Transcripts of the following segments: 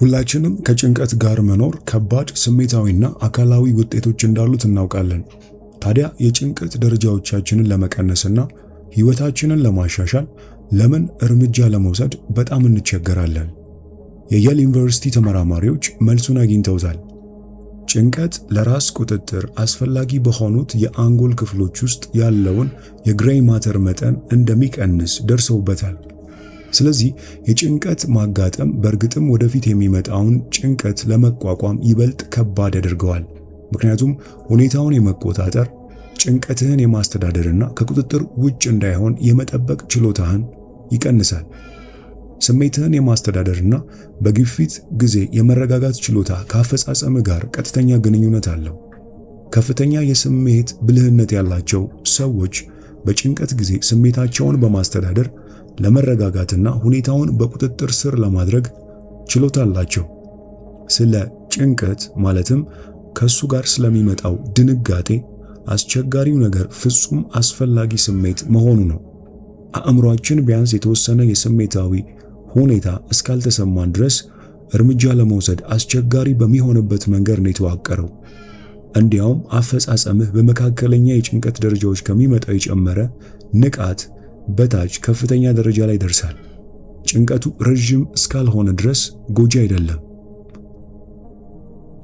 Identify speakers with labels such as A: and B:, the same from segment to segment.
A: ሁላችንም ከጭንቀት ጋር መኖር ከባድ ስሜታዊና አካላዊ ውጤቶች እንዳሉት እናውቃለን። ታዲያ የጭንቀት ደረጃዎቻችንን ለመቀነስና ሕይወታችንን ለማሻሻል ለምን እርምጃ ለመውሰድ በጣም እንቸገራለን? የየል ዩኒቨርሲቲ ተመራማሪዎች መልሱን አግኝተውታል። ጭንቀት ለራስ ቁጥጥር አስፈላጊ በሆኑት የአንጎል ክፍሎች ውስጥ ያለውን የግሬይ ማተር መጠን እንደሚቀንስ ደርሰውበታል። ስለዚህ የጭንቀት ማጋጠም በእርግጥም ወደፊት የሚመጣውን ጭንቀት ለመቋቋም ይበልጥ ከባድ ያደርገዋል። ምክንያቱም ሁኔታውን የመቆጣጠር ጭንቀትህን የማስተዳደርና ከቁጥጥር ውጭ እንዳይሆን የመጠበቅ ችሎታህን ይቀንሳል። ስሜትህን የማስተዳደርና በግፊት ጊዜ የመረጋጋት ችሎታ ከአፈጻጸምህ ጋር ቀጥተኛ ግንኙነት አለው። ከፍተኛ የስሜት ብልህነት ያላቸው ሰዎች በጭንቀት ጊዜ ስሜታቸውን በማስተዳደር ለመረጋጋትና ሁኔታውን በቁጥጥር ስር ለማድረግ ችሎታ አላቸው። ስለ ጭንቀት ማለትም ከሱ ጋር ስለሚመጣው ድንጋጤ አስቸጋሪው ነገር ፍጹም አስፈላጊ ስሜት መሆኑ ነው። አእምሮአችን ቢያንስ የተወሰነ የስሜታዊ ሁኔታ እስካልተሰማን ድረስ እርምጃ ለመውሰድ አስቸጋሪ በሚሆንበት መንገድ ነው የተዋቀረው። እንዲያውም አፈጻጸምህ በመካከለኛ የጭንቀት ደረጃዎች ከሚመጣው የጨመረ ንቃት በታች ከፍተኛ ደረጃ ላይ ደርሳል። ጭንቀቱ ረዥም እስካልሆነ ድረስ ጎጂ አይደለም።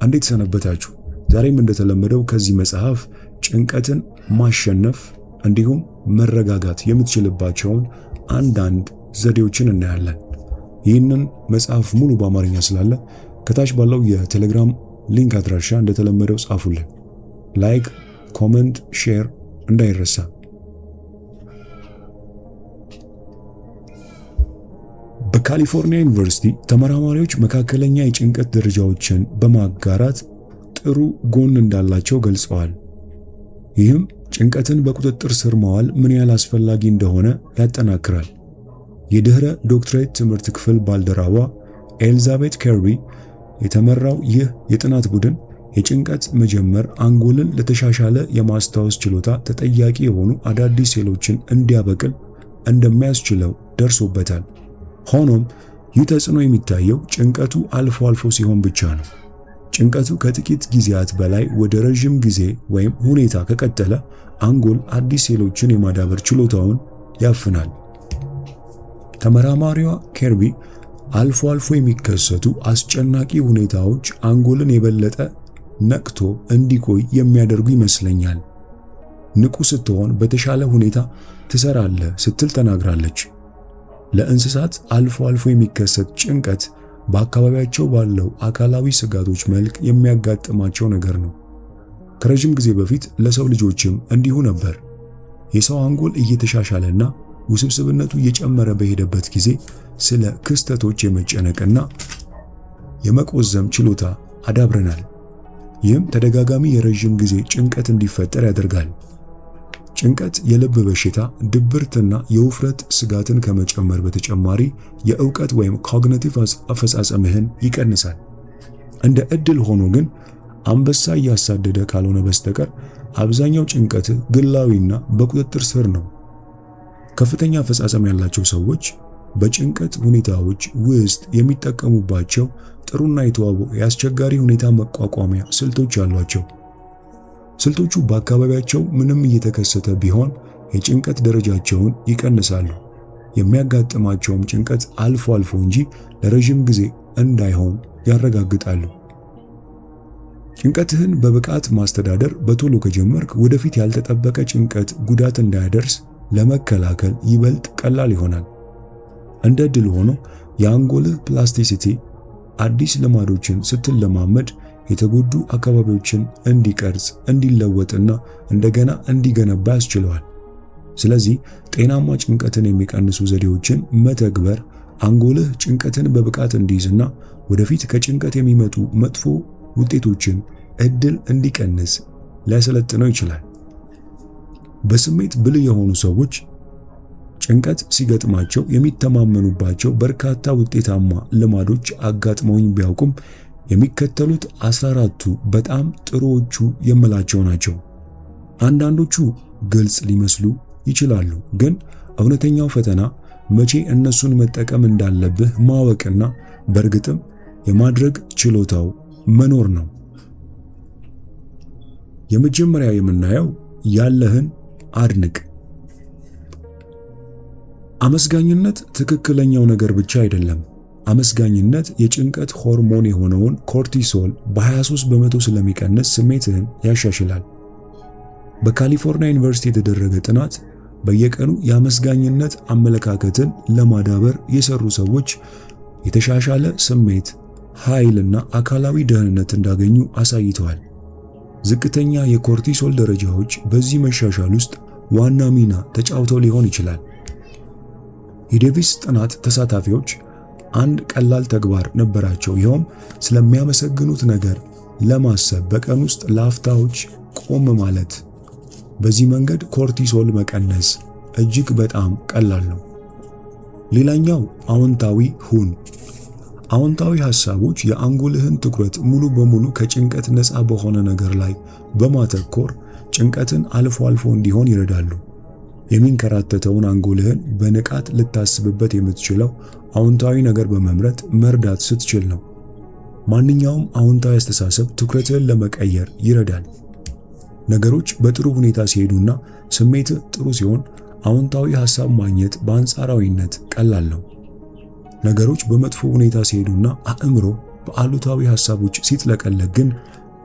A: እንዴት ሰነበታችሁ? ዛሬም እንደተለመደው ከዚህ መጽሐፍ ጭንቀትን ማሸነፍ እንዲሁም መረጋጋት የምትችልባቸውን አንዳንድ ዘዴዎችን እናያለን። ይህንን መጽሐፍ ሙሉ በአማርኛ ስላለ ከታች ባለው የቴሌግራም ሊንክ አድራሻ እንደተለመደው ጻፉልን። ላይክ፣ ኮመንት፣ ሼር እንዳይረሳ። በካሊፎርኒያ ዩኒቨርሲቲ ተመራማሪዎች መካከለኛ የጭንቀት ደረጃዎችን በማጋራት ጥሩ ጎን እንዳላቸው ገልጸዋል። ይህም ጭንቀትን በቁጥጥር ስር ማዋል ምን ያህል አስፈላጊ እንደሆነ ያጠናክራል። የድህረ ዶክትሬት ትምህርት ክፍል ባልደረባ ኤልዛቤት ከርቢ የተመራው ይህ የጥናት ቡድን የጭንቀት መጀመር አንጎልን ለተሻሻለ የማስታወስ ችሎታ ተጠያቂ የሆኑ አዳዲስ ሴሎችን እንዲያበቅል እንደሚያስችለው ደርሶበታል። ሆኖም ይህ ተጽዕኖ የሚታየው ጭንቀቱ አልፎ አልፎ ሲሆን ብቻ ነው። ጭንቀቱ ከጥቂት ጊዜያት በላይ ወደ ረዥም ጊዜ ወይም ሁኔታ ከቀጠለ አንጎል አዲስ ሴሎችን የማዳበር ችሎታውን ያፍናል። ተመራማሪዋ ከርቢ አልፎ አልፎ የሚከሰቱ አስጨናቂ ሁኔታዎች አንጎልን የበለጠ ነቅቶ እንዲቆይ የሚያደርጉ ይመስለኛል። ንቁ ስትሆን በተሻለ ሁኔታ ትሰራለህ ስትል ተናግራለች። ለእንስሳት አልፎ አልፎ የሚከሰት ጭንቀት በአካባቢያቸው ባለው አካላዊ ስጋቶች መልክ የሚያጋጥማቸው ነገር ነው። ከረጅም ጊዜ በፊት ለሰው ልጆችም እንዲሁ ነበር። የሰው አንጎል እየተሻሻለና ውስብስብነቱ እየጨመረ በሄደበት ጊዜ ስለ ክስተቶች የመጨነቅና የመቆዘም ችሎታ አዳብረናል። ይህም ተደጋጋሚ የረዥም ጊዜ ጭንቀት እንዲፈጠር ያደርጋል። ጭንቀት የልብ በሽታ፣ ድብርትና የውፍረት ስጋትን ከመጨመር በተጨማሪ የእውቀት ወይም ኮግኒቲቭ አፈጻጸምህን ይቀንሳል። እንደ ዕድል ሆኖ ግን አንበሳ እያሳደደ ካልሆነ በስተቀር አብዛኛው ጭንቀት ግላዊና በቁጥጥር ስር ነው። ከፍተኛ አፈጻጸም ያላቸው ሰዎች በጭንቀት ሁኔታዎች ውስጥ የሚጠቀሙባቸው ጥሩና የተዋቡ የአስቸጋሪ ሁኔታ መቋቋሚያ ስልቶች አሏቸው። ስልቶቹ በአካባቢያቸው ምንም እየተከሰተ ቢሆን የጭንቀት ደረጃቸውን ይቀንሳሉ። የሚያጋጥማቸውም ጭንቀት አልፎ አልፎ እንጂ ለረጅም ጊዜ እንዳይሆን ያረጋግጣሉ። ጭንቀትህን በብቃት ማስተዳደር በቶሎ ከጀመርክ ወደፊት ያልተጠበቀ ጭንቀት ጉዳት እንዳያደርስ ለመከላከል ይበልጥ ቀላል ይሆናል። እንደ ዕድል ሆኖ የአንጎልህ ፕላስቲሲቲ አዲስ ልማዶችን ስትለማመድ የተጎዱ አካባቢዎችን እንዲቀርጽ፣ እንዲለወጥና እንደገና እንዲገነባ ያስችለዋል። ስለዚህ ጤናማ ጭንቀትን የሚቀንሱ ዘዴዎችን መተግበር አንጎልህ ጭንቀትን በብቃት እንዲይዝና ወደፊት ከጭንቀት የሚመጡ መጥፎ ውጤቶችን እድል እንዲቀንስ ሊያሰለጥነው ይችላል። በስሜት ብልህ የሆኑ ሰዎች ጭንቀት ሲገጥማቸው የሚተማመኑባቸው በርካታ ውጤታማ ልማዶች አጋጥመውኝ ቢያውቁም የሚከተሉት 14ቱ በጣም ጥሩዎቹ የምላቸው ናቸው። አንዳንዶቹ ግልጽ ሊመስሉ ይችላሉ፣ ግን እውነተኛው ፈተና መቼ እነሱን መጠቀም እንዳለብህ ማወቅና በእርግጥም የማድረግ ችሎታው መኖር ነው። የመጀመሪያ የምናየው ያለህን አድንቅ። አመስጋኝነት ትክክለኛው ነገር ብቻ አይደለም። አመስጋኝነት የጭንቀት ሆርሞን የሆነውን ኮርቲሶል በ23 በመቶ ስለሚቀንስ ስሜትህን ያሻሽላል። በካሊፎርኒያ ዩኒቨርሲቲ የተደረገ ጥናት በየቀኑ የአመስጋኝነት አመለካከትን ለማዳበር የሰሩ ሰዎች የተሻሻለ ስሜት፣ ኃይልና አካላዊ ደህንነት እንዳገኙ አሳይተዋል። ዝቅተኛ የኮርቲሶል ደረጃዎች በዚህ መሻሻል ውስጥ ዋና ሚና ተጫውተው ሊሆን ይችላል። የዴቪስ ጥናት ተሳታፊዎች አንድ ቀላል ተግባር ነበራቸው። ይኸውም ስለሚያመሰግኑት ነገር ለማሰብ በቀን ውስጥ ለአፍታዎች ቆም ማለት። በዚህ መንገድ ኮርቲሶል መቀነስ እጅግ በጣም ቀላል ነው። ሌላኛው አዎንታዊ ሁን። አዎንታዊ ሐሳቦች የአንጎልህን ትኩረት ሙሉ በሙሉ ከጭንቀት ነፃ በሆነ ነገር ላይ በማተኮር ጭንቀትን አልፎ አልፎ እንዲሆን ይረዳሉ። የሚንከራተተውን አንጎልህን በንቃት ልታስብበት የምትችለው አዎንታዊ ነገር በመምረጥ መርዳት ስትችል ነው። ማንኛውም አዎንታዊ አስተሳሰብ ትኩረትህን ለመቀየር ይረዳል። ነገሮች በጥሩ ሁኔታ ሲሄዱና ስሜትህ ጥሩ ሲሆን አዎንታዊ ሐሳብ ማግኘት በአንጻራዊነት ቀላል ነው። ነገሮች በመጥፎ ሁኔታ ሲሄዱና አእምሮ በአሉታዊ ሐሳቦች ሲጥለቀለቅ ግን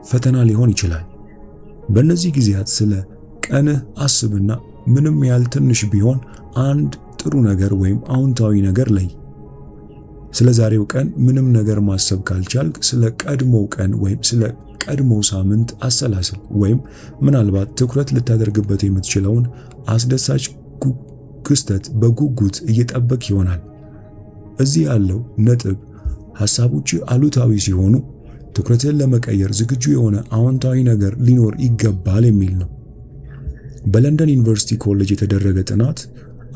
A: ፈተና ሊሆን ይችላል። በእነዚህ ጊዜያት ስለ ቀንህ አስብና ምንም ያህል ትንሽ ቢሆን አንድ ጥሩ ነገር ወይም አዎንታዊ ነገር ለይ። ስለ ዛሬው ቀን ምንም ነገር ማሰብ ካልቻልክ ስለ ቀድሞው ቀን ወይም ስለ ቀድሞው ሳምንት አሰላስል፣ ወይም ምናልባት ትኩረት ልታደርግበት የምትችለውን አስደሳች ክስተት በጉጉት እየጠበቅ ይሆናል። እዚህ ያለው ነጥብ ሐሳቦች አሉታዊ ሲሆኑ ትኩረትን ለመቀየር ዝግጁ የሆነ አዎንታዊ ነገር ሊኖር ይገባል የሚል ነው። በለንደን ዩኒቨርሲቲ ኮሌጅ የተደረገ ጥናት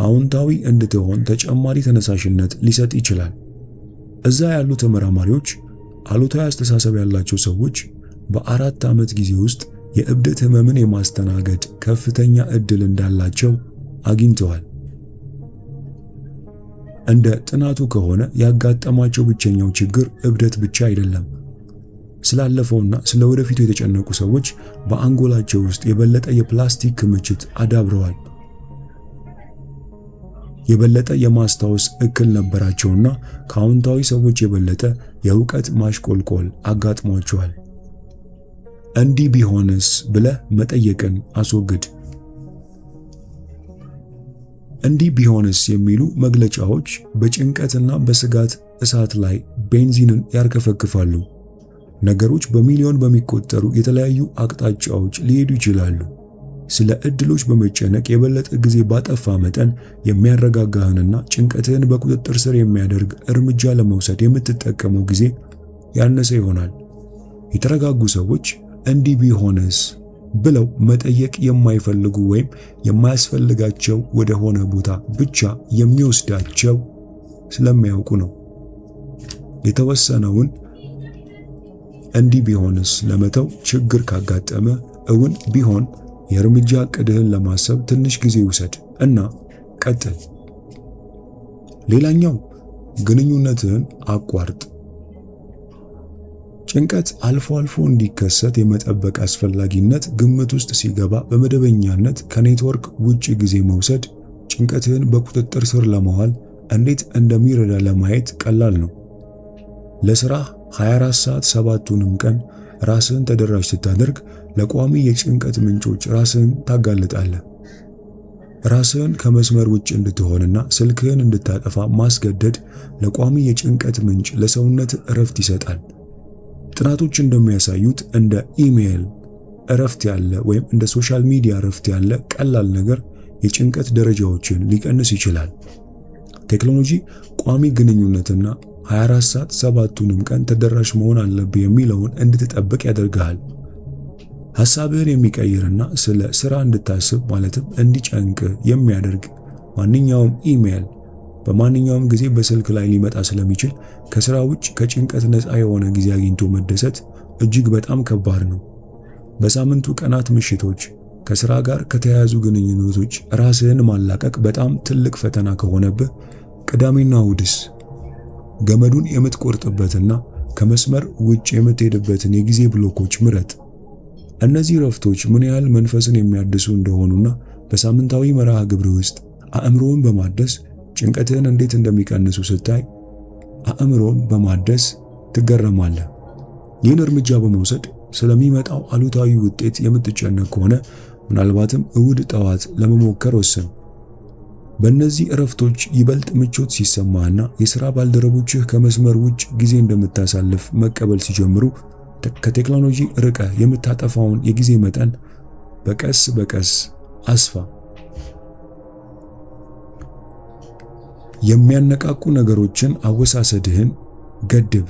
A: አዎንታዊ እንድትሆን ተጨማሪ ተነሳሽነት ሊሰጥ ይችላል። እዛ ያሉ ተመራማሪዎች አሉታዊ አስተሳሰብ ያላቸው ሰዎች በ4 ዓመት ጊዜ ውስጥ የእብደት ህመምን የማስተናገድ ከፍተኛ ዕድል እንዳላቸው አግኝተዋል። እንደ ጥናቱ ከሆነ ያጋጠማቸው ብቸኛው ችግር እብደት ብቻ አይደለም። ስላለፈውና ስለ ወደፊቱ የተጨነቁ ሰዎች በአንጎላቸው ውስጥ የበለጠ የፕላስቲክ ክምችት አዳብረዋል። የበለጠ የማስታወስ እክል ነበራቸውና ከአዎንታዊ ሰዎች የበለጠ የእውቀት ማሽቆልቆል አጋጥሟቸዋል። እንዲህ ቢሆንስ ብለህ መጠየቅን አስወግድ። እንዲህ ቢሆንስ የሚሉ መግለጫዎች በጭንቀትና በስጋት እሳት ላይ ቤንዚንን ያርከፈክፋሉ። ነገሮች በሚሊዮን በሚቆጠሩ የተለያዩ አቅጣጫዎች ሊሄዱ ይችላሉ። ስለ ዕድሎች በመጨነቅ የበለጠ ጊዜ ባጠፋ መጠን የሚያረጋጋህንና ጭንቀትህን በቁጥጥር ስር የሚያደርግ እርምጃ ለመውሰድ የምትጠቀመው ጊዜ ያነሰ ይሆናል። የተረጋጉ ሰዎች እንዲህ ቢሆንስ ብለው መጠየቅ የማይፈልጉ ወይም የማያስፈልጋቸው ወደ ሆነ ቦታ ብቻ የሚወስዳቸው ስለሚያውቁ ነው። የተወሰነውን እንዲህ ቢሆንስ ለመተው ችግር ካጋጠመ እውን ቢሆን የእርምጃ ዕቅድህን ለማሰብ ትንሽ ጊዜ ውሰድ እና ቀጥል። ሌላኛው ግንኙነትህን አቋርጥ። ጭንቀት አልፎ አልፎ እንዲከሰት የመጠበቅ አስፈላጊነት ግምት ውስጥ ሲገባ በመደበኛነት ከኔትወርክ ውጪ ጊዜ መውሰድ ጭንቀትህን በቁጥጥር ስር ለማዋል እንዴት እንደሚረዳ ለማየት ቀላል ነው። ለሥራህ 24 ሰዓት 7ቱንም ቀን ራስህን ተደራሽ ስታደርግ ለቋሚ የጭንቀት ምንጮች ራስህን ታጋልጣለህ። ራስህን ከመስመር ውጭ እንድትሆንና ስልክህን እንድታጠፋ ማስገደድ ለቋሚ የጭንቀት ምንጭ ለሰውነት እረፍት ይሰጣል። ጥናቶች እንደሚያሳዩት እንደ ኢሜይል እረፍት ያለ ወይም እንደ ሶሻል ሚዲያ እረፍት ያለ ቀላል ነገር የጭንቀት ደረጃዎችን ሊቀንስ ይችላል። ቴክኖሎጂ ቋሚ ግንኙነትና 24 ሰዓት 7ቱንም ቀን ተደራሽ መሆን አለብህ የሚለውን እንድትጠብቅ ያደርግሃል። ሐሳብህን የሚቀይርና ስለ ሥራ እንድታስብ ማለትም እንዲጨንቅ የሚያደርግ ማንኛውም ኢሜይል በማንኛውም ጊዜ በስልክ ላይ ሊመጣ ስለሚችል ከሥራ ውጭ ከጭንቀት ነፃ የሆነ ጊዜ አግኝቶ መደሰት እጅግ በጣም ከባድ ነው። በሳምንቱ ቀናት ምሽቶች ከሥራ ጋር ከተያያዙ ግንኙነቶች ራስህን ማላቀቅ በጣም ትልቅ ፈተና ከሆነብህ ቅዳሜና እሁድስ ገመዱን የምትቆርጥበትና ከመስመር ውጭ የምትሄድበትን የጊዜ ብሎኮች ምረጥ። እነዚህ ረፍቶች ምን ያህል መንፈስን የሚያድሱ እንደሆኑና በሳምንታዊ መርሃ ግብር ውስጥ አእምሮን በማደስ ጭንቀትህን እንዴት እንደሚቀንሱ ስታይ አእምሮን በማደስ ትገረማለህ። ይህን እርምጃ በመውሰድ ስለሚመጣው አሉታዊ ውጤት የምትጨነቅ ከሆነ ምናልባትም እሁድ ጠዋት ለመሞከር ወስን። በእነዚህ እረፍቶች ይበልጥ ምቾት ሲሰማህና የሥራ ባልደረቦችህ ከመስመር ውጭ ጊዜ እንደምታሳልፍ መቀበል ሲጀምሩ ከቴክኖሎጂ ርቀህ የምታጠፋውን የጊዜ መጠን በቀስ በቀስ አስፋ። የሚያነቃቁ ነገሮችን አወሳሰድህን ገድብ።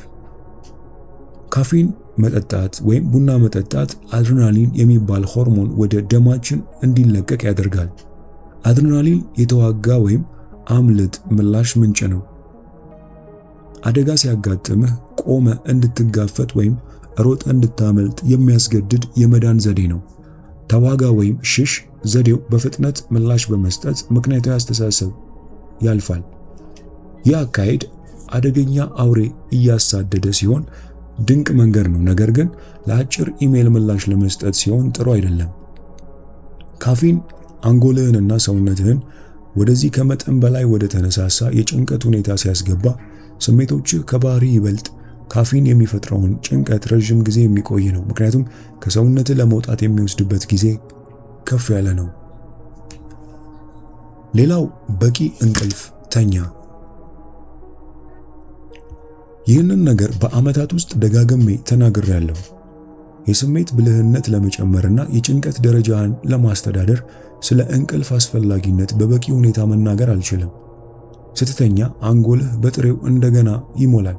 A: ካፊን መጠጣት ወይም ቡና መጠጣት አድሬናሊን የሚባል ሆርሞን ወደ ደማችን እንዲለቀቅ ያደርጋል። አድሬናሊን የተዋጋ ወይም አምልጥ ምላሽ ምንጭ ነው። አደጋ ሲያጋጥምህ ቆመ እንድትጋፈጥ ወይም ሮጠ እንድታመልጥ የሚያስገድድ የመዳን ዘዴ ነው። ተዋጋ ወይም ሽሽ ዘዴው በፍጥነት ምላሽ በመስጠት ምክንያታዊ አስተሳሰብ ያልፋል። ይህ አካሄድ አደገኛ አውሬ እያሳደደ ሲሆን ድንቅ መንገድ ነው፣ ነገር ግን ለአጭር ኢሜል ምላሽ ለመስጠት ሲሆን ጥሩ አይደለም። ካፊን አንጎልህንና ሰውነትህን ወደዚህ ከመጠን በላይ ወደ ተነሳሳ የጭንቀት ሁኔታ ሲያስገባ ስሜቶችህ ከባህሪ ይበልጥ ካፊን የሚፈጥረውን ጭንቀት ረዥም ጊዜ የሚቆይ ነው፣ ምክንያቱም ከሰውነትህ ለመውጣት የሚወስድበት ጊዜ ከፍ ያለ ነው። ሌላው በቂ እንቅልፍ ተኛ። ይህንን ነገር በዓመታት ውስጥ ደጋግሜ ተናግሬያለሁ። የስሜት ብልህነት ለመጨመርና የጭንቀት ደረጃን ለማስተዳደር ስለ እንቅልፍ አስፈላጊነት በበቂ ሁኔታ መናገር አልችልም። ስትተኛ አንጎልህ በጥሬው እንደገና ይሞላል።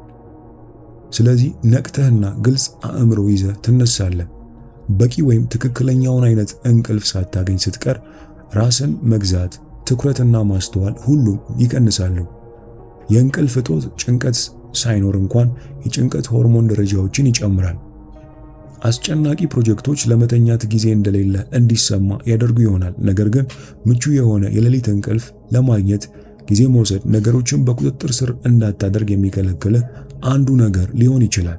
A: ስለዚህ ነቅተህና ግልጽ አእምሮ ይዘህ ትነሳለህ። በቂ ወይም ትክክለኛውን አይነት እንቅልፍ ሳታገኝ ስትቀር ራስን መግዛት፣ ትኩረትና ማስተዋል ሁሉም ይቀንሳሉ። የእንቅልፍ እጦት ጭንቀት ሳይኖር እንኳን የጭንቀት ሆርሞን ደረጃዎችን ይጨምራል። አስጨናቂ ፕሮጀክቶች ለመተኛት ጊዜ እንደሌለ እንዲሰማ ያደርጉ ይሆናል፣ ነገር ግን ምቹ የሆነ የሌሊት እንቅልፍ ለማግኘት ጊዜ መውሰድ ነገሮችን በቁጥጥር ስር እንዳታደርግ የሚከለክልህ አንዱ ነገር ሊሆን ይችላል።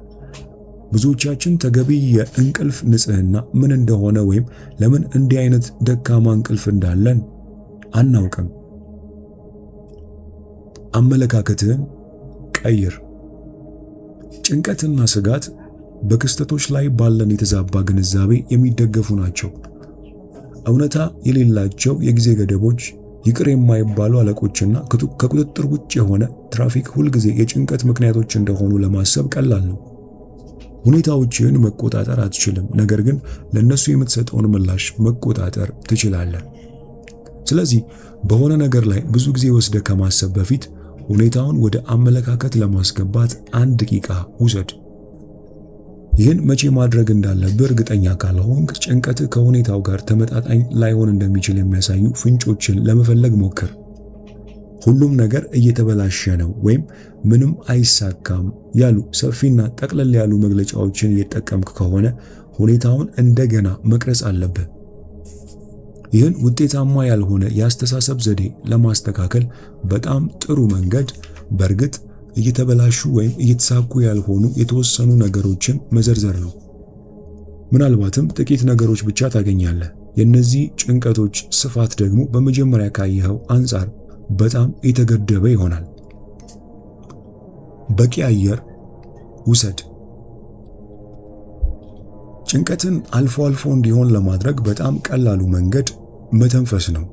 A: ብዙዎቻችን ተገቢ የእንቅልፍ ንጽህና ምን እንደሆነ ወይም ለምን እንዲህ አይነት ደካማ እንቅልፍ እንዳለን አናውቅም። አመለካከትህን ቀይር። ጭንቀትና ስጋት በክስተቶች ላይ ባለን የተዛባ ግንዛቤ የሚደገፉ ናቸው። እውነታ የሌላቸው የጊዜ ገደቦች፣ ይቅር የማይባሉ አለቆችና ከቁጥጥር ውጭ የሆነ ትራፊክ ሁልጊዜ የጭንቀት ምክንያቶች እንደሆኑ ለማሰብ ቀላል ነው። ሁኔታዎችን መቆጣጠር አትችልም፣ ነገር ግን ለነሱ የምትሰጠውን ምላሽ መቆጣጠር ትችላለህ። ስለዚህ በሆነ ነገር ላይ ብዙ ጊዜ ወስደህ ከማሰብ በፊት ሁኔታውን ወደ አመለካከት ለማስገባት 1 ደቂቃ ውሰድ። ይህን መቼ ማድረግ እንዳለብህ እርግጠኛ ካልሆንክ ጭንቀትህ ከሁኔታው ጋር ተመጣጣኝ ላይሆን እንደሚችል የሚያሳዩ ፍንጮችን ለመፈለግ ሞክር። ሁሉም ነገር እየተበላሸ ነው ወይም ምንም አይሳካም ያሉ ሰፊና ጠቅለል ያሉ መግለጫዎችን እየተጠቀምክ ከሆነ ሁኔታውን እንደገና መቅረጽ አለብህ። ይህን ውጤታማ ያልሆነ የአስተሳሰብ ዘዴ ለማስተካከል በጣም ጥሩ መንገድ በእርግጥ እየተበላሹ ወይም እየተሳኩ ያልሆኑ የተወሰኑ ነገሮችን መዘርዘር ነው። ምናልባትም ጥቂት ነገሮች ብቻ ታገኛለህ። የእነዚህ ጭንቀቶች ስፋት ደግሞ በመጀመሪያ ካየኸው አንጻር በጣም የተገደበ ይሆናል። በቂ አየር ውሰድ። ጭንቀትን አልፎ አልፎ እንዲሆን ለማድረግ በጣም ቀላሉ መንገድ መተንፈስ ነው።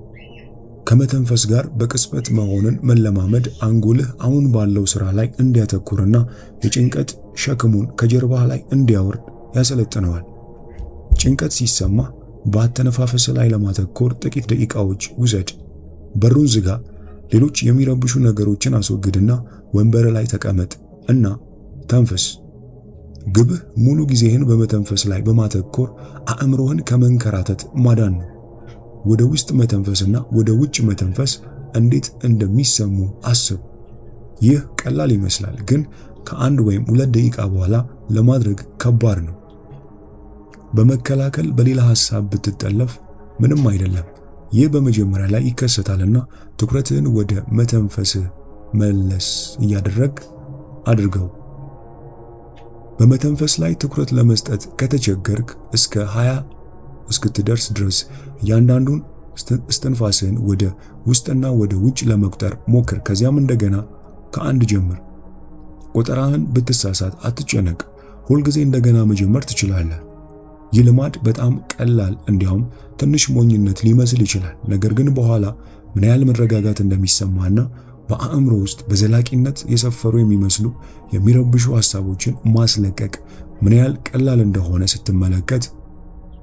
A: ከመተንፈስ ጋር በቅጽበት መሆንን መለማመድ አንጎልህ አሁን ባለው ስራ ላይ እንዲያተኩርና የጭንቀት ሸክሙን ከጀርባህ ላይ እንዲያወርድ ያሰለጥነዋል። ጭንቀት ሲሰማ በአተነፋፈስ ላይ ለማተኮር ጥቂት ደቂቃዎች ውሰድ። በሩን ዝጋ፣ ሌሎች የሚረብሹ ነገሮችን አስወግድና ወንበር ላይ ተቀመጥ እና ተንፈስ። ግብህ ሙሉ ጊዜህን በመተንፈስ ላይ በማተኮር አእምሮህን ከመንከራተት ማዳን ነው። ወደ ውስጥ መተንፈስና ወደ ውጭ መተንፈስ እንዴት እንደሚሰሙ አስብ። ይህ ቀላል ይመስላል፣ ግን ከ1 ወይም 2 ደቂቃ በኋላ ለማድረግ ከባድ ነው። በመከላከል በሌላ ሐሳብ ብትጠለፍ ምንም አይደለም። ይህ በመጀመሪያ ላይ ይከሰታልና ትኩረትህን ወደ መተንፈስህ መለስ አድርገው። በመተንፈስ ላይ ትኩረት ለመስጠት ከተቸገርክ እስከ 20 እስክትደርስ ድረስ እያንዳንዱን እስትንፋስን ወደ ውስጥና ወደ ውጭ ለመቁጠር ሞክር። ከዚያም እንደገና ከአንድ ጀምር። ቆጠራህን ብትሳሳት አትጨነቅ፣ ሁልጊዜ እንደገና መጀመር ትችላለህ። ይህ ልማድ በጣም ቀላል እንዲያውም ትንሽ ሞኝነት ሊመስል ይችላል። ነገር ግን በኋላ ምን ያህል መረጋጋት እንደሚሰማና በአእምሮ ውስጥ በዘላቂነት የሰፈሩ የሚመስሉ የሚረብሹ ሐሳቦችን ማስለቀቅ ምን ያህል ቀላል እንደሆነ ስትመለከት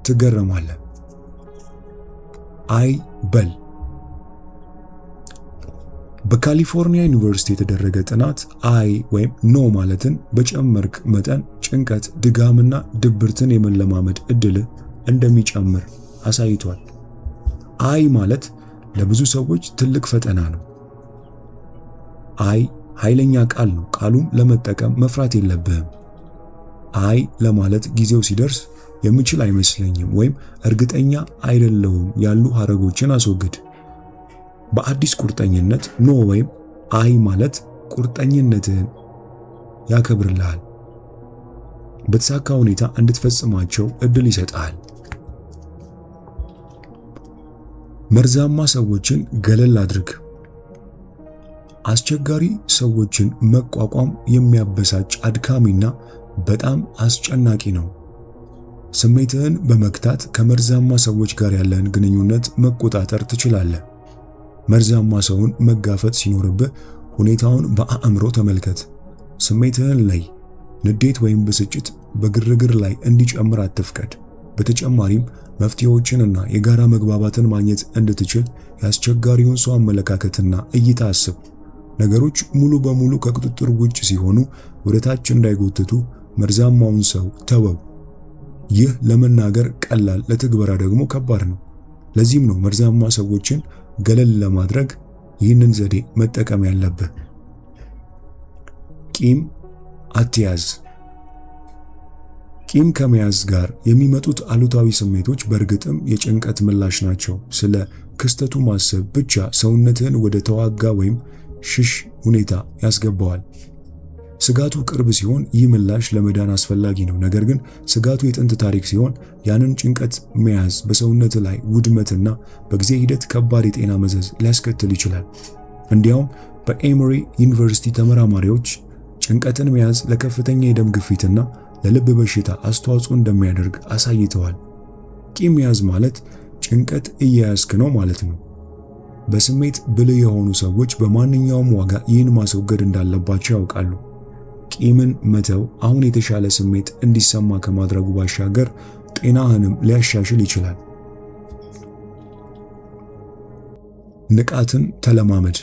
A: ትገረማለህ። አይ በል። በካሊፎርኒያ ዩኒቨርሲቲ የተደረገ ጥናት አይ ወይም ኖ ማለትን በጨመርክ መጠን ጭንቀት፣ ድጋምና ድብርትን የመለማመድ ዕድል እንደሚጨምር አሳይቷል። አይ ማለት ለብዙ ሰዎች ትልቅ ፈተና ነው። አይ ኃይለኛ ቃል ነው። ቃሉም ለመጠቀም መፍራት የለብህም። አይ ለማለት ጊዜው ሲደርስ የምችል አይመስለኝም ወይም እርግጠኛ አይደለሁም ያሉ ሐረጎችን አስወግድ። በአዲስ ቁርጠኝነት ኖ ወይም አይ ማለት ቁርጠኝነትህን ያከብርልሃል፣ በተሳካ ሁኔታ እንድትፈጽማቸው ዕድል ይሰጥሃል። መርዛማ ሰዎችን ገለል አድርግ። አስቸጋሪ ሰዎችን መቋቋም የሚያበሳጭ፣ አድካሚና በጣም አስጨናቂ ነው። ስሜትህን በመግታት ከመርዛማ ሰዎች ጋር ያለህን ግንኙነት መቆጣጠር ትችላለህ። መርዛማ ሰውን መጋፈጥ ሲኖርብህ ሁኔታውን በአእምሮ ተመልከት። ስሜትህን ለይ። ንዴት ወይም ብስጭት በግርግር ላይ እንዲጨምር አትፍቀድ። በተጨማሪም መፍትሄዎችንና የጋራ መግባባትን ማግኘት እንድትችል የአስቸጋሪውን ሰው አመለካከትና እይታ አስብ። ነገሮች ሙሉ በሙሉ ከቁጥጥር ውጭ ሲሆኑ ወደ ታች እንዳይጎትቱ መርዛማውን ሰው ተወው። ይህ ለመናገር ቀላል፣ ለትግበራ ደግሞ ከባድ ነው። ለዚህም ነው መርዛማ ሰዎችን ገለል ለማድረግ ይህንን ዘዴ መጠቀም ያለብህ። ቂም አትያዝ። ቂም ከመያዝ ጋር የሚመጡት አሉታዊ ስሜቶች በእርግጥም የጭንቀት ምላሽ ናቸው። ስለ ክስተቱ ማሰብ ብቻ ሰውነትህን ወደ ተዋጋ ወይም ሽሽ ሁኔታ ያስገባዋል። ስጋቱ ቅርብ ሲሆን ይህ ምላሽ ለመዳን አስፈላጊ ነው። ነገር ግን ስጋቱ የጥንት ታሪክ ሲሆን ያንን ጭንቀት መያዝ በሰውነት ላይ ውድመትና በጊዜ ሂደት ከባድ የጤና መዘዝ ሊያስከትል ይችላል። እንዲያውም በኤሞሪ ዩኒቨርሲቲ ተመራማሪዎች ጭንቀትን መያዝ ለከፍተኛ የደም ግፊትና ለልብ በሽታ አስተዋጽኦ እንደሚያደርግ አሳይተዋል። ቂም መያዝ ማለት ጭንቀት እየያዝክ ነው ማለት ነው። በስሜት ብልህ የሆኑ ሰዎች በማንኛውም ዋጋ ይህን ማስወገድ እንዳለባቸው ያውቃሉ። ቂምን መተው አሁን የተሻለ ስሜት እንዲሰማ ከማድረጉ ባሻገር ጤናህንም ሊያሻሽል ይችላል። ንቃትን ተለማመድ።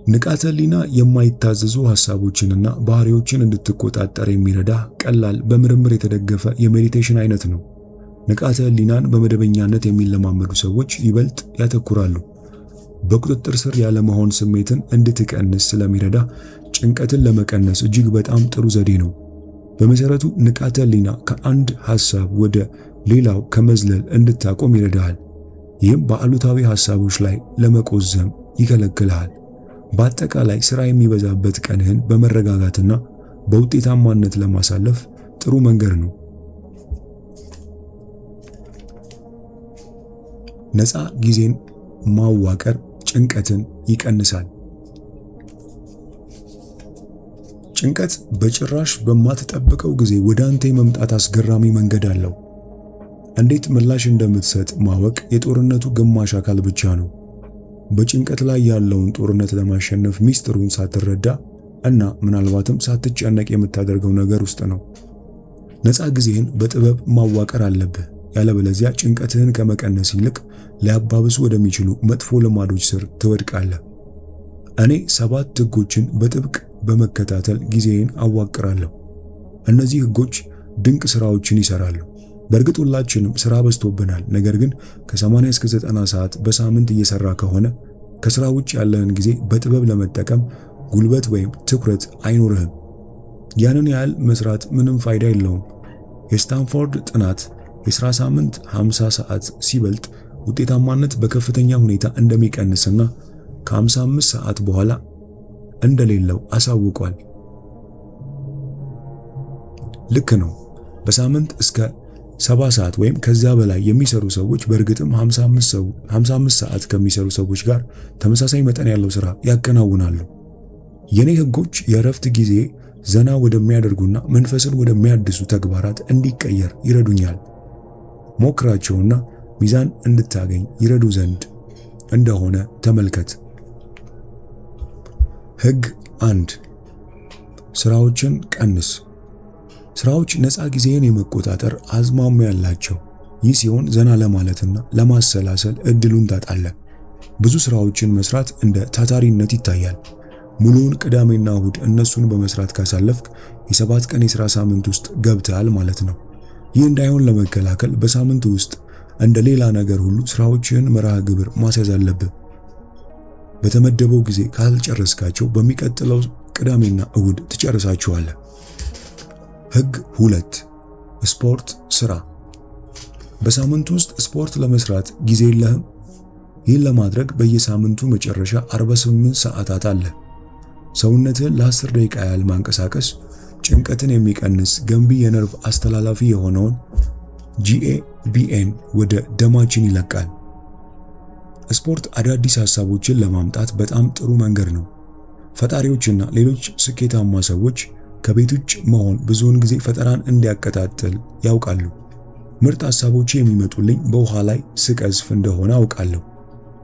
A: ንቃተ ህሊና የማይታዘዙ ሐሳቦችንና ባህሪዎችን እንድትቆጣጠር የሚረዳ ቀላል በምርምር የተደገፈ የሜዲቴሽን አይነት ነው። ንቃተ ህሊናን በመደበኛነት የሚለማመዱ ሰዎች ይበልጥ ያተኩራሉ። በቁጥጥር ስር ያለመሆን ስሜትን እንድትቀንስ ስለሚረዳ ጭንቀትን ለመቀነስ እጅግ በጣም ጥሩ ዘዴ ነው። በመሰረቱ ንቃተ ህሊና ከአንድ ሐሳብ ወደ ሌላው ከመዝለል እንድታቆም ይረዳሃል። ይህም በአሉታዊ ሐሳቦች ላይ ለመቆዘም ይከለክልሃል። በአጠቃላይ ሥራ የሚበዛበት ቀንህን በመረጋጋትና በውጤታማነት ለማሳለፍ ጥሩ መንገድ ነው። ነፃ ጊዜን ማዋቀር ጭንቀትን ይቀንሳል። ጭንቀት በጭራሽ በማትጠብቀው ጊዜ ወደ አንተ የመምጣት አስገራሚ መንገድ አለው። እንዴት ምላሽ እንደምትሰጥ ማወቅ የጦርነቱ ግማሽ አካል ብቻ ነው። በጭንቀት ላይ ያለውን ጦርነት ለማሸነፍ ሚስጥሩን ሳትረዳ እና ምናልባትም ሳትጨነቅ የምታደርገው ነገር ውስጥ ነው። ነፃ ጊዜህን በጥበብ ማዋቀር አለብህ። ያለበለዚያ ጭንቀትህን ከመቀነስ ይልቅ ሊያባብሱ ወደሚችሉ መጥፎ ልማዶች ስር ትወድቃለህ። እኔ 7 ሕጎችን በጥብቅ በመከታተል ጊዜዬን አዋቅራለሁ። እነዚህ ሕጎች ድንቅ ሥራዎችን ይሰራሉ። በእርግጥ ሁላችንም ሥራ በዝቶብናል። ነገር ግን ከ80 እስከ 90 ሰዓት በሳምንት እየሰራ ከሆነ ከሥራ ውጭ ያለህን ጊዜ በጥበብ ለመጠቀም ጉልበት ወይም ትኩረት አይኖርህም። ያንን ያህል መስራት ምንም ፋይዳ የለውም። የስታንፎርድ ጥናት የሥራ ሳምንት 50 ሰዓት ሲበልጥ ውጤታማነት በከፍተኛ ሁኔታ እንደሚቀንስና ከ55 ሰዓት በኋላ እንደሌለው አሳውቋል። ልክ ነው። በሳምንት እስከ 70 ሰዓት ወይም ከዛ በላይ የሚሰሩ ሰዎች በእርግጥም 55 ሰዓት ከሚሰሩ ሰዎች ጋር ተመሳሳይ መጠን ያለው ሥራ ያከናውናሉ። የኔ ህጎች የእረፍት ጊዜ ዘና ወደሚያደርጉና መንፈስን ወደሚያድሱ ተግባራት እንዲቀየር ይረዱኛል። ሞክራቸውና ሚዛን እንድታገኝ ይረዱ ዘንድ እንደሆነ ተመልከት። ህግ 1 ስራዎችን ቀንስ። ስራዎች ነፃ ጊዜን የመቆጣጠር አዝማሚያ ያላቸው። ይህ ሲሆን ዘና ለማለትና ለማሰላሰል እድሉን ታጣለህ። ብዙ ስራዎችን መስራት እንደ ታታሪነት ይታያል። ሙሉውን ቅዳሜና እሁድ እነሱን በመስራት ካሳለፍክ የ7 ቀን የሥራ ሳምንት ውስጥ ገብተሃል ማለት ነው። ይህ እንዳይሆን ለመከላከል በሳምንቱ ውስጥ እንደ ሌላ ነገር ሁሉ ስራዎችን መርሃ ግብር ማስያዝ አለብህ። በተመደበው ጊዜ ካልጨረስካቸው በሚቀጥለው ቅዳሜና እሁድ ትጨርሳቸዋለህ። ህግ 2 ስፖርት ስራ። በሳምንቱ ውስጥ ስፖርት ለመስራት ጊዜ የለህም? ይህን ለማድረግ በየሳምንቱ መጨረሻ 48 ሰዓታት አለ። ሰውነትህን ለ10 ደቂቃ ያህል ማንቀሳቀስ ጭንቀትን የሚቀንስ ገንቢ የነርቭ አስተላላፊ የሆነውን GABAን ወደ ደማችን ይለቃል። ስፖርት አዳዲስ ሐሳቦችን ለማምጣት በጣም ጥሩ መንገድ ነው። ፈጣሪዎችና ሌሎች ስኬታማ ሰዎች ከቤት ውጭ መሆን ብዙውን ጊዜ ፈጠራን እንዲያቀጣጥል ያውቃሉ። ምርጥ ሐሳቦች የሚመጡልኝ በውሃ ላይ ስቀዝፍ እንደሆነ አውቃለሁ።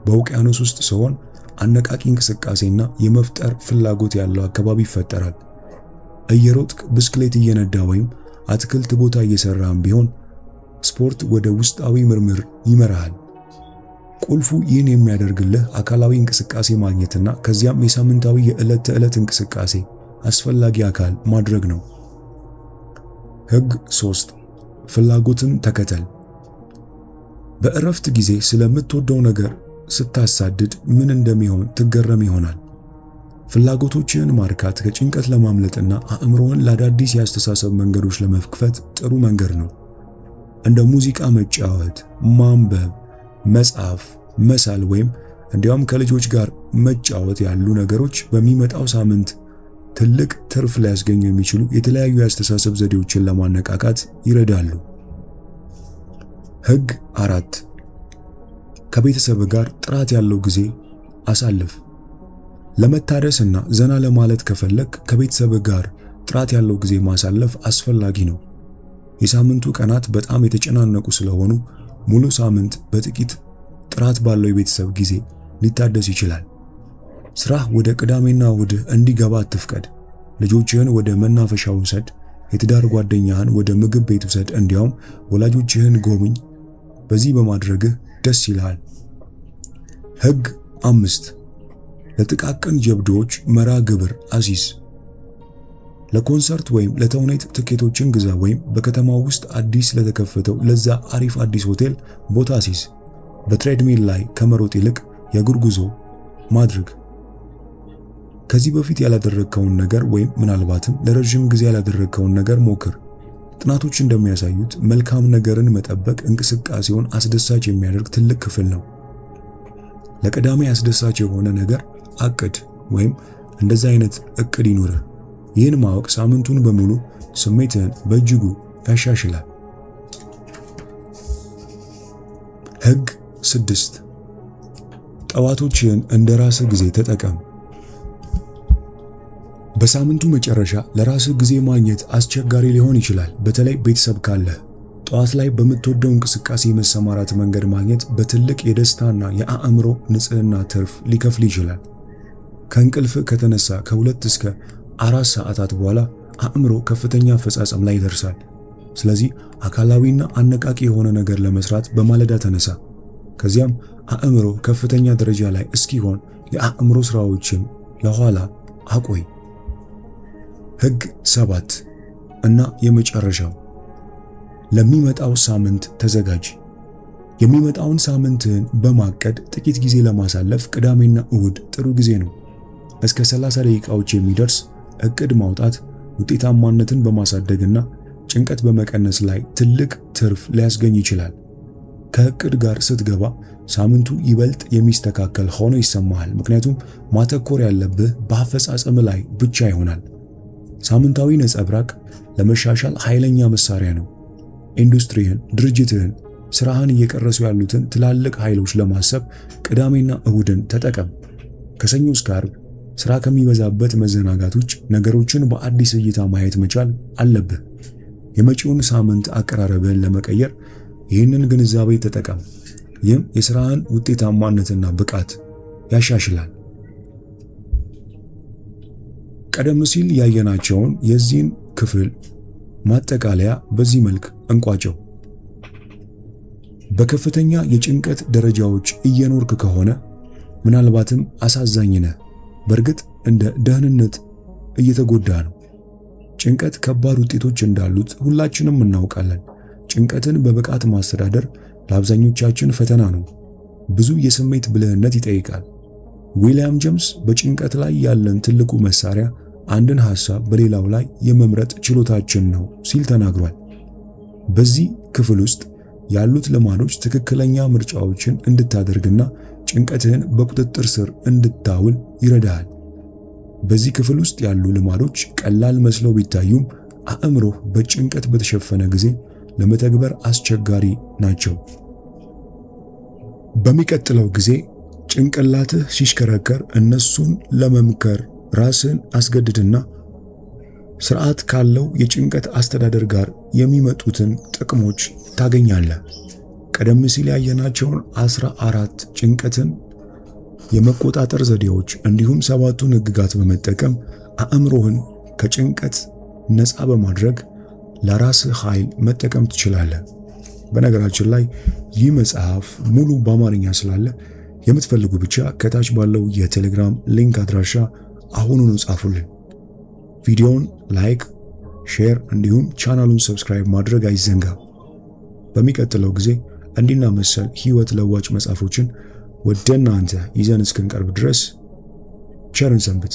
A: በውቅያኖስ ውስጥ ሲሆን አነቃቂ እንቅስቃሴና የመፍጠር ፍላጎት ያለው አካባቢ ይፈጠራል። እየሮጥክ ብስክሌት እየነዳ ወይም አትክልት ቦታ እየሰራም ቢሆን ስፖርት ወደ ውስጣዊ ምርምር ይመራሃል። ቁልፉ ይህን የሚያደርግልህ አካላዊ እንቅስቃሴ ማግኘትና ከዚያም የሳምንታዊ የዕለት ተዕለት እንቅስቃሴ አስፈላጊ አካል ማድረግ ነው። ህግ 3 ፍላጎትን ተከተል። በእረፍት ጊዜ ስለምትወደው ነገር ስታሳድድ ምን እንደሚሆን ትገረም ይሆናል። ፍላጎቶችህን ማርካት ከጭንቀት ለማምለጥና አእምሮህን ለአዳዲስ የአስተሳሰብ መንገዶች ለመክፈት ጥሩ መንገድ ነው። እንደ ሙዚቃ መጫወት፣ ማንበብ፣ መጻፍ፣ መሳል ወይም እንዲያውም ከልጆች ጋር መጫወት ያሉ ነገሮች በሚመጣው ሳምንት ትልቅ ትርፍ ሊያስገኙ የሚችሉ የተለያዩ የአስተሳሰብ ዘዴዎችን ለማነቃቃት ይረዳሉ። ህግ 4 ከቤተሰብ ጋር ጥራት ያለው ጊዜ አሳልፍ። ለመታደስና ዘና ለማለት ከፈለክ ከቤተሰብ ጋር ጥራት ያለው ጊዜ ማሳለፍ አስፈላጊ ነው። የሳምንቱ ቀናት በጣም የተጨናነቁ ስለሆኑ ሙሉ ሳምንት በጥቂት ጥራት ባለው የቤተሰብ ጊዜ ሊታደስ ይችላል። ስራህ ወደ ቅዳሜና እሁድ እንዲገባ አትፍቀድ። ልጆችህን ወደ መናፈሻ ውሰድ፣ የትዳር ጓደኛህን ወደ ምግብ ቤት ውሰድ፣ እንዲያውም ወላጆችህን ጎብኝ። በዚህ በማድረግህ ደስ ይልሃል። ህግ 5 ለጥቃቅን ጀብዶዎች መርሃ ግብር አሲስ። ለኮንሰርት ወይም ለተውኔት ትኬቶችን ግዛ ወይም በከተማው ውስጥ አዲስ ለተከፈተው ለዛ አሪፍ አዲስ ሆቴል ቦታ አሲስ። በትሬድሚል ላይ ከመሮጥ ይልቅ የእግር ጉዞ ማድረግ። ከዚህ በፊት ያላደረግከውን ነገር ወይም ምናልባትም ለረጅም ጊዜ ያላደረግከውን ነገር ሞክር። ጥናቶች እንደሚያሳዩት መልካም ነገርን መጠበቅ እንቅስቃሴውን አስደሳች የሚያደርግ ትልቅ ክፍል ነው። ለቅዳሜ አስደሳች የሆነ ነገር አቅድ ወይም እንደዛ አይነት እቅድ ይኑርህ። ይህን ማወቅ ሳምንቱን በሙሉ ስሜትህን በእጅጉ ያሻሽላል። ህግ 6 ጠዋቶችህን እንደ ራስህ ጊዜ ተጠቀም። በሳምንቱ መጨረሻ ለራስህ ጊዜ ማግኘት አስቸጋሪ ሊሆን ይችላል። በተለይ ቤተሰብ ካለህ ጠዋት ላይ በምትወደው እንቅስቃሴ የመሰማራት መንገድ ማግኘት በትልቅ የደስታና የአእምሮ ንጽህና ትርፍ ሊከፍል ይችላል። ከእንቅልፍ ከተነሳ ከ2 እስከ 4 ሰዓታት በኋላ አእምሮ ከፍተኛ አፈጻጸም ላይ ይደርሳል። ስለዚህ አካላዊና አነቃቂ የሆነ ነገር ለመስራት በማለዳ ተነሳ። ከዚያም አእምሮ ከፍተኛ ደረጃ ላይ እስኪሆን የአእምሮ ስራዎችን ለኋላ አቆይ። ህግ 7 እና የመጨረሻው ለሚመጣው ሳምንት ተዘጋጅ። የሚመጣውን ሳምንትህን በማቀድ ጥቂት ጊዜ ለማሳለፍ ቅዳሜና እሁድ ጥሩ ጊዜ ነው። እስከ 30 ደቂቃዎች የሚደርስ እቅድ ማውጣት ውጤታማነትን በማሳደግና ጭንቀት በመቀነስ ላይ ትልቅ ትርፍ ሊያስገኝ ይችላል። ከእቅድ ጋር ስትገባ ሳምንቱ ይበልጥ የሚስተካከል ሆኖ ይሰማሃል። ምክንያቱም ማተኮር ያለብህ በአፈጻጸም ላይ ብቻ ይሆናል። ሳምንታዊ ነጸብራቅ ለመሻሻል ኃይለኛ መሳሪያ ነው። ኢንዱስትሪህን፣ ድርጅትህን፣ ስራህን እየቀረሱ ያሉትን ትላልቅ ኃይሎች ለማሰብ ቅዳሜና እሁድን ተጠቀም። ከሰኞ እስከ ዓርብ ስራ ከሚበዛበት መዘናጋት ውጭ ነገሮችን በአዲስ እይታ ማየት መቻል አለብህ። የመጪውን ሳምንት አቀራረብህን ለመቀየር ይህንን ግንዛቤ ተጠቀም። ይህም የስራህን ውጤታማነትና ብቃት ያሻሽላል። ቀደም ሲል ያየናቸውን የዚህን ክፍል ማጠቃለያ በዚህ መልክ እንቋጨው። በከፍተኛ የጭንቀት ደረጃዎች እየኖርክ ከሆነ ምናልባትም አሳዛኝ ነህ። በእርግጥ እንደ ደህንነት እየተጎዳ ነው። ጭንቀት ከባድ ውጤቶች እንዳሉት ሁላችንም እናውቃለን። ጭንቀትን በብቃት ማስተዳደር ለአብዛኞቻችን ፈተና ነው። ብዙ የስሜት ብልህነት ይጠይቃል። ዊሊያም ጄምስ በጭንቀት ላይ ያለን ትልቁ መሳሪያ አንድን ሐሳብ በሌላው ላይ የመምረጥ ችሎታችን ነው ሲል ተናግሯል። በዚህ ክፍል ውስጥ ያሉት ልማዶች ትክክለኛ ምርጫዎችን እንድታደርግና ጭንቀትህን በቁጥጥር ስር እንድታውል ይረዳሃል። በዚህ ክፍል ውስጥ ያሉ ልማዶች ቀላል መስለው ቢታዩም አእምሮህ በጭንቀት በተሸፈነ ጊዜ ለመተግበር አስቸጋሪ ናቸው። በሚቀጥለው ጊዜ ጭንቅላትህ ሲሽከረከር እነሱን ለመምከር ራስን አስገድድና ስርዓት ካለው የጭንቀት አስተዳደር ጋር የሚመጡትን ጥቅሞች ታገኛለህ። ቀደም ሲል ያየናቸውን 14 ጭንቀትን የመቆጣጠር ዘዴዎች እንዲሁም 7ቱን ሕግጋት በመጠቀም አእምሮህን ከጭንቀት ነፃ በማድረግ ለራስህ ኃይል መጠቀም ትችላለህ። በነገራችን ላይ ይህ መጽሐፍ ሙሉ በአማርኛ ስላለ የምትፈልጉ ብቻ ከታች ባለው የቴሌግራም ሊንክ አድራሻ አሁኑኑ ጻፉልን። ቪዲዮውን ላይክ፣ ሼር እንዲሁም ቻናሉን ሰብስክራይብ ማድረግ አይዘንጋ። በሚቀጥለው ጊዜ እንዲና መሰል ህይወት ለዋጭ መጽሐፎችን ወደ እናንተ ይዘን እስክንቀርብ ድረስ ቸርን ሰንብት።